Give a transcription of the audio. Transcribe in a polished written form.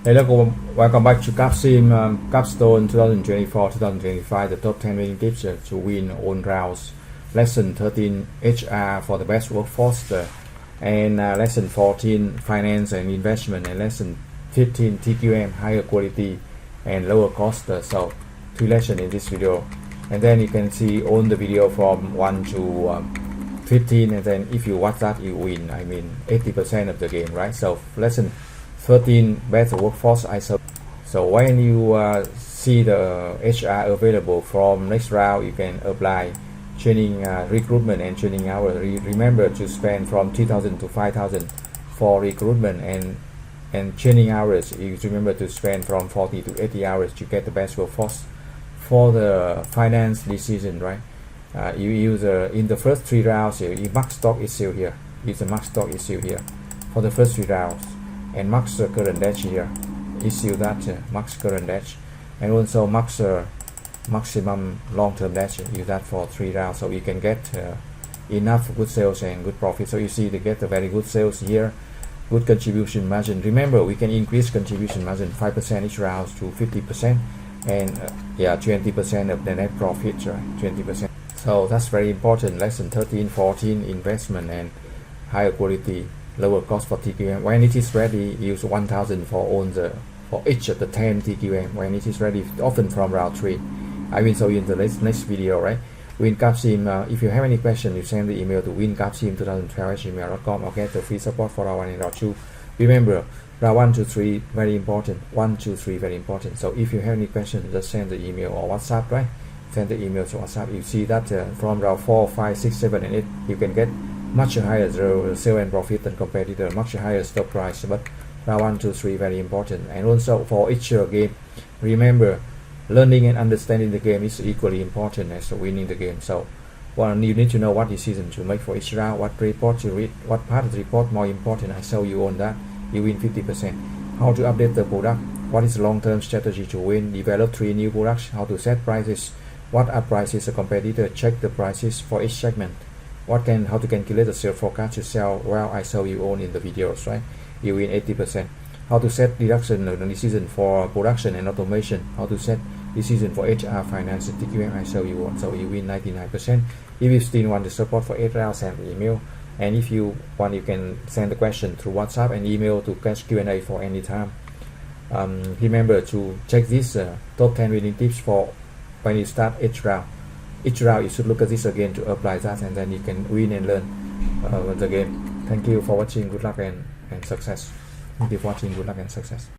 Hello, welcome back to Capsim Capstone 2024-2025, the top 10 winning tips to win on rounds. Lesson 13, HR for the best workforce, and lesson 14, finance and investment, and lesson 15, TQM, higher quality and lower cost. So 3 lessons in this video, and then you can see on the video from 1 to 15, and then if you watch that, you win. I mean 80% of the game, right? So lesson 13, best workforce ISO. So when you see the HR available from next round, you can apply training, recruitment and training hours. Remember to spend from 3,000 to 5,000 for recruitment, and training hours. You remember to spend from 40 to 80 hours to get the best workforce. For the finance decision, right? You use in the first 3 rounds. You max stock issue here. Use the max stock issue here for the first 3 rounds. And max current dash here, issue that max current dash, and also max maximum long-term dash, use that for 3 rounds, so you can get enough good sales and good profit. So you see they get a very good sales here, good contribution margin. Remember, we can increase contribution margin 5% each round to 50%, and 20% of the net profit, right? 20%. So that's very important. Lesson 13, 14, investment and higher quality, lower cost for TQM. When it is ready, use 1,000 for each of the 10 TQM. When it is ready, often from round 3. I will show you in the next video, right? Win Capsim. If you have any question, you send the email to wincapsim2012@gmail.com or get the free support for round 1 and round 2. Remember, round 1 to 3 very important. 1, 2, 3 very important. So if you have any question, just send the email or WhatsApp, right? Send the email to WhatsApp. You see that from round 4, 5, 6, 7, and 8, you can get much higher sale and profit than competitor, much higher stock price. But round 1, 2, 3 very important. And also for each game, remember, learning and understanding the game is equally important as winning the game. So you need to know what decision to make for each round, what report to read, what part of the report more important. I show you on that, you win 50%. How to update the product, what is the long-term strategy to win, develop 3 new products, how to set prices, what are prices a competitor, check the prices for each segment, how to calculate the sales forecast to sell well. I show you all in the videos, right? You win 80%. How to set deduction decision for production and automation, how to set decision for HR, finance, and TQM. I show you all. So you win 99%. If you still want the support for 8 rounds, send the email. And if you want, you can send the question through WhatsApp and email to catch Q&A for any time. Remember to check this top 10 winning tips for when you start each round. Each round you should look at this again to apply that, and then you can win and learn the game. Thank you for watching. Good luck and success. Thank you for watching. Good luck and success.